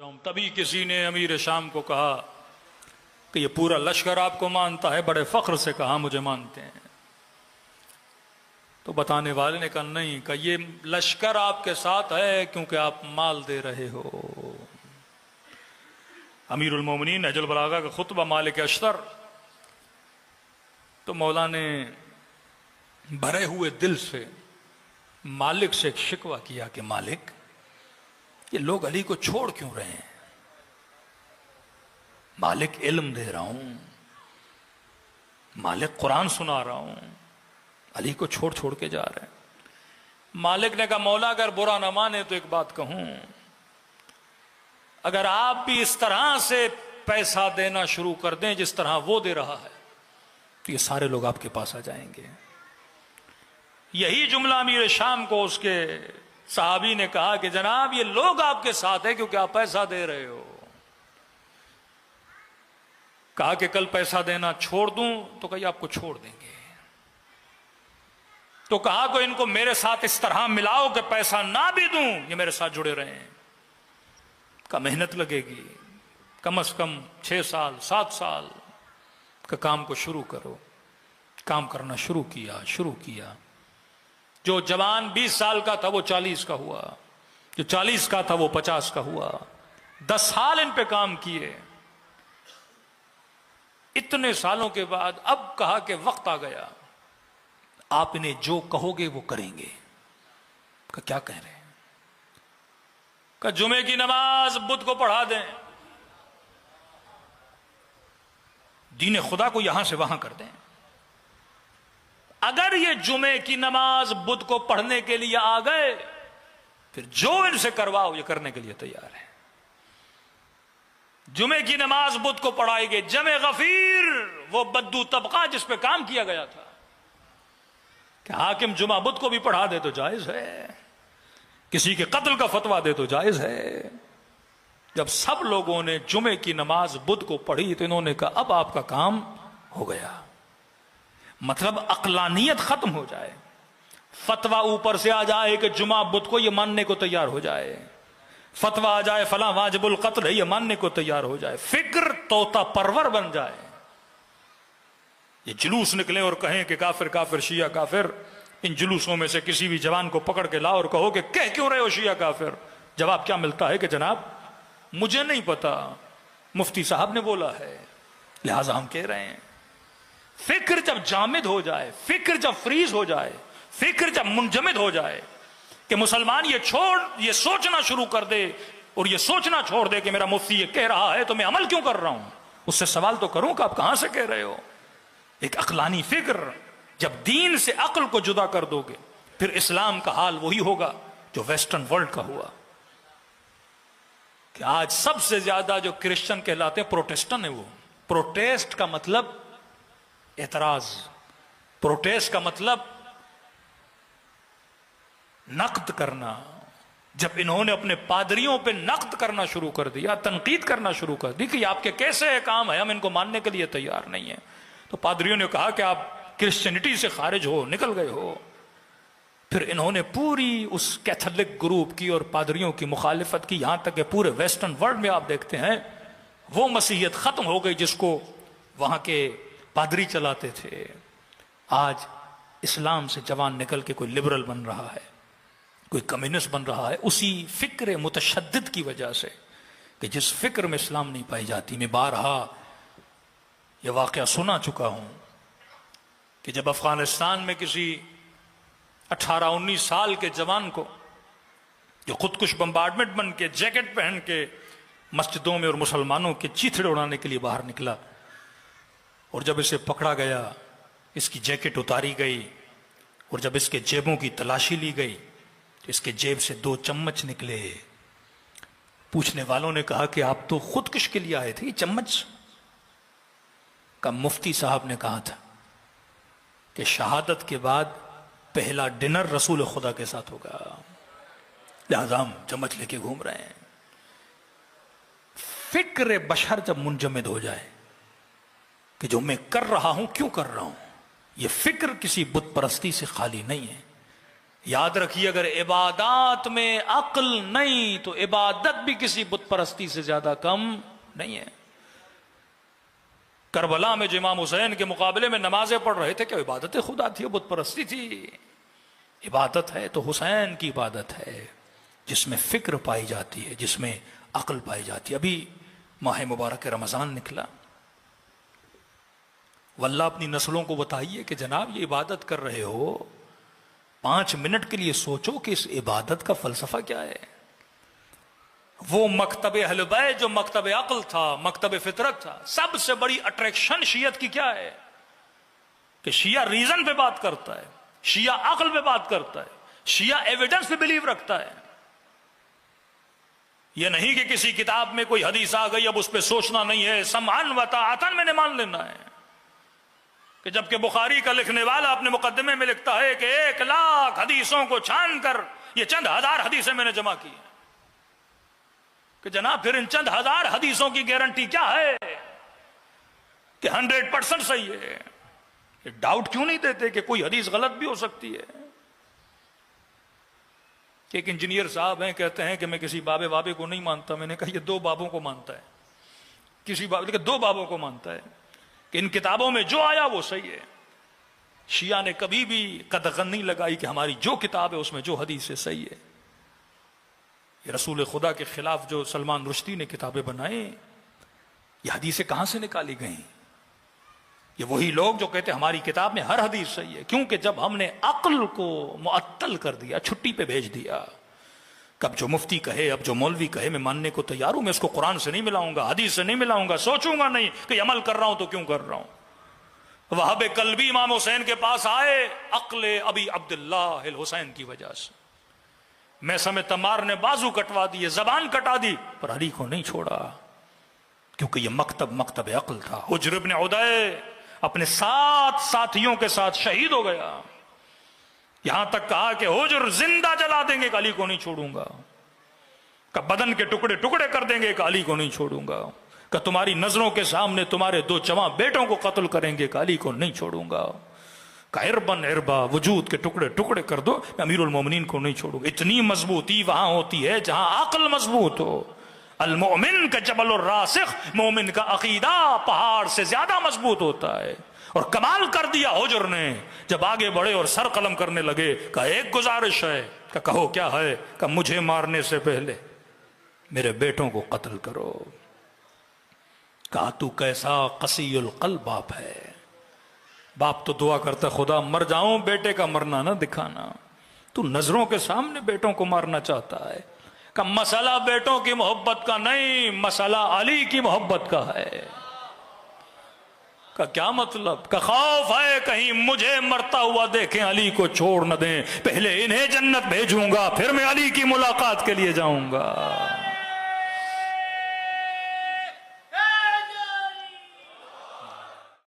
तभी किसी ने अमीर शाम को कहा कि ये पूरा लश्कर आपको मानता है। बड़े फख्र से कहा मुझे मानते हैं। तो बताने वाले ने कहा नहीं, कि ये लश्कर आपके साथ है क्योंकि आप माल दे रहे हो। अमीरुल मोमिनीन नहजुल बलागा का खुतबा मालिक अशतर। तो मौला ने भरे हुए दिल से मालिक से एक शिकवा किया कि मालिक, ये लोग अली को छोड़ क्यों रहे हैं? मालिक इल्म दे रहा हूं, मालिक कुरान सुना रहा हूं, अली को छोड़ छोड़ के जा रहे हैं। मालिक ने कहा मौला अगर बुरा ना माने तो एक बात कहूं, अगर आप भी इस तरह से पैसा देना शुरू कर दें जिस तरह वो दे रहा है तो ये सारे लोग आपके पास आ जाएंगे। यही जुमला अमीर शाम को उसके साहबी ने कहा कि जनाब ये लोग आपके साथ है क्योंकि आप पैसा दे रहे हो। कहा कि कल पैसा देना छोड़ दूं तो कहीं आपको छोड़ देंगे। तो कहा को इनको मेरे साथ इस तरह मिलाओ कि पैसा ना भी दूं ये मेरे साथ जुड़े रहें। का मेहनत लगेगी, कम से कम 6 साल 7 साल का काम को शुरू करो। काम करना शुरू किया। जो जवान 20 साल का था वो 40 का हुआ, जो 40 का था वो 50 का हुआ। 10 साल इन पे काम किए। इतने सालों के बाद अब कहा कि वक्त आ गया, आप इन्हें जो कहोगे वो करेंगे। का क्या कह रहे हैं? का जुमे की नमाज बुध को पढ़ा दें, दीन खुदा को यहां से वहां कर दें। अगर ये जुमे की नमाज बुध को पढ़ने के लिए आ गए फिर जो इनसे करवाओ ये करने के लिए तैयार है। जुमे की नमाज बुध को पढ़ाएंगे। जमे गफीर वो बद्दू तबका जिस पे काम किया गया था कि हाकिम जुमा बुध को भी पढ़ा दे तो जायज है, किसी के कत्ल का फतवा दे तो जायज है। जब सब लोगों ने जुमे की नमाज बुध को पढ़ी तो इन्होंने कहा अब आपका काम हो गया। मतलब अक्लानियत खत्म हो जाए, फतवा ऊपर से आ जाए कि जुमा बुध को ये मानने को तैयार हो जाए, फतवा आ जाए फला वाजिबुल कत्ल है ये मानने को तैयार हो जाए, फिक्र तोता परवर बन जाए। ये जुलूस निकले और कहें कि काफिर काफिर शिया काफिर। इन जुलूसों में से किसी भी जवान को पकड़ के लाओ और कहो कि कह क्यों रहे हो शिया काफिर? जवाब क्या मिलता है कि जनाब मुझे नहीं पता, मुफ्ती साहब ने बोला है लिहाजा हम कह रहे हैं। फिक्र जब जामिद हो जाए, फिक्र जब फ्रीज हो जाए, फिक्र जब मुंजमिद हो जाए कि मुसलमान ये सोचना शुरू कर दे और ये सोचना छोड़ दे कि मेरा मुफ्ती ये कह रहा है तो मैं अमल क्यों कर रहा हूं, उससे सवाल तो करूं कि आप कहां से कह रहे हो। एक अक्लानी फिक्र, जब दीन से अक्ल को जुदा कर दोगे फिर इस्लाम का हाल वही होगा जो वेस्टर्न वर्ल्ड का हुआ कि आज सबसे ज्यादा जो क्रिश्चियन कहलाते हैं प्रोटेस्टेंट है। वो प्रोटेस्ट का मतलब एतराज, प्रोटेस्ट का मतलब नक्द करना। जब इन्होंने अपने पादरियों पे नक्द करना शुरू कर दिया, तनकीद करना शुरू कर दी कि आपके कैसे काम है, हम इनको मानने के लिए तैयार नहीं है, तो पादरियों ने कहा कि आप क्रिश्चियनिटी से खारिज हो, निकल गए हो। फिर इन्होंने पूरी उस कैथोलिक ग्रुप की और पादरियों की मुखालिफत की, यहां तक कि पूरे वेस्टर्न वर्ल्ड में आप देखते हैं वो मसीहियत खत्म हो गई जिसको वहां के पादरी चलाते थे। आज इस्लाम से जवान निकल के कोई लिबरल बन रहा है, कोई कम्युनिस्ट बन रहा है, उसी फिक्र मुतशद्दिद की वजह से कि जिस फिक्र में इस्लाम नहीं पाई जाती। मैं बारहा यह वाकया सुना चुका हूं कि जब अफगानिस्तान में किसी 18-19 साल के जवान को जो खुदकुश बम्बार्डमेंट बन के जैकेट पहन के मस्जिदों में और मुसलमानों के चीथड़े उड़ाने के लिए बाहर निकला और जब इसे पकड़ा गया, इसकी जैकेट उतारी गई और जब इसके जेबों की तलाशी ली गई तो इसके जेब से 2 चम्मच निकले। पूछने वालों ने कहा कि आप तो खुदकुश के लिए आए थे, ये चम्मच का? मुफ्ती साहब ने कहा था कि शहादत के बाद पहला डिनर रसूल खुदा के साथ होगा, लिहाजा हम चम्मच लेके घूम रहे हैं। फिक्र बशर जब मुंजमिद हो जाए कि जो मैं कर रहा हूं क्यों कर रहा हूं, यह फिक्र किसी बुत परस्ती से खाली नहीं है। याद रखिए, अगर इबादत में अक्ल नहीं तो इबादत भी किसी बुत परस्ती से ज्यादा कम नहीं है। करबला में जो इमाम हुसैन के मुकाबले में नमाजें पढ़ रहे थे, क्या इबादत खुदा थी, बुत परस्ती थी? इबादत है तो हुसैन की इबादत है, जिसमें फिक्र पाई जाती है, जिसमें अक्ल पाई जाती है। अभी माह मुबारक रमजान निकला, वल्लाह अपनी नस्लों को बताइए कि जनाब ये इबादत कर रहे हो, 5 मिनट के लिए सोचो कि इस इबादत का फलसफा क्या है। वो मकतब अहले बैत जो मकतब अक्ल था, मकतब फितरत था, सबसे बड़ी अट्रैक्शन शियत की क्या है कि शिया रीजन पे बात करता है, शिया अक्ल पे बात करता है, शिया एविडेंस पे बिलीव रखता है। यह नहीं कि किसी किताब में कोई हदीस आ गई अब उस पर सोचना नहीं है, समान व ताअतन मैंने मान लेना है। कि जबकि बुखारी का लिखने वाला अपने मुकदमे में लिखता है कि 1 लाख हदीसों को छान कर ये चंद हजार हदीसें मैंने जमा की है। कि जनाब फिर इन चंद हजार हदीसों की गारंटी क्या है कि 100% सही है? डाउट क्यों नहीं देते कि कोई हदीस गलत भी हो सकती है? कि एक इंजीनियर साहब हैं, कहते हैं कि मैं किसी बाबे बाबे को नहीं मानता। मैंने कहा ये 2 बाबों को मानता है, किसी बाबे के 2 बाबों को मानता है कि इन किताबों में जो आया वो सही है। शिया ने कभी भी कदगन नहीं लगाई कि हमारी जो किताब है उसमें जो हदीस है सही है। ये रसूल खुदा के खिलाफ जो सलमान रुश्दी ने किताबें बनाई, ये हदीसें कहां से निकाली गई? ये वही लोग जो कहते हमारी किताब में हर हदीस सही है। क्योंकि जब हमने अक्ल को मुअत्तल कर दिया, छुट्टी पे भेज दिया, कब जो मुफ्ती कहे, अब जो मौलवी कहे मैं मानने को तैयार हूं, मैं इसको कुरान से नहीं मिलाऊंगा, हदीस से नहीं मिलाऊंगा, सोचूंगा नहीं कि अमल कर रहा हूं तो क्यों कर रहा हूं। वहाब कल्बी इमाम हुसैन के पास आए अक्ल अबी अब्दुल्लाह हुसैन की वजह से। मैं समय तमार ने बाजू कटवा दिए, जबान कटा दी, पर अली को नहीं छोड़ा, क्योंकि यह मकतब अक्ल था। हुज्र इब्न उदय अपने 7 साथियों के साथ शहीद हो गया। यहां तक कहा कि हुज्र जिंदा जला देंगे, अली को नहीं छोड़ूंगा। का बदन के टुकड़े टुकड़े कर देंगे, अली को नहीं छोड़ूंगा। का तुम्हारी नजरों के सामने तुम्हारे 2 जवां बेटों को कत्ल करेंगे, अली को नहीं छोड़ूंगा। का इरबन इरबा वजूद के टुकड़े टुकड़े कर दो, अमीरुल मोमिनीन को नहीं छोड़ूंगा। इतनी मजबूती वहां होती है जहां अक्ल मजबूत हो। अल मोमिन का जबल और रासिख, मोमिन का अकीदा पहाड़ से ज्यादा मजबूत होता है। और कमाल कर दिया हुज्र ने, जब आगे बढ़े और सर कलम करने लगे, का एक गुजारिश है, का कहो क्या है, का मुझे मारने से पहले मेरे बेटों को कत्ल करो। कहा तू कैसा कसीयुल कल्ब बाप है। बाप तो दुआ करता खुदा मर जाऊं, बेटे का मरना ना दिखाना। तू नजरों के सामने बेटों को मारना चाहता है। का मसला बेटों की मोहब्बत का नहीं, मसला अली की मोहब्बत का है। का क्या मतलब? का खौफ है कहीं मुझे मरता हुआ देखें, अली को छोड़ न दें, पहले इन्हें जन्नत भेजूंगा, फिर मैं अली की मुलाकात के लिए जाऊंगा।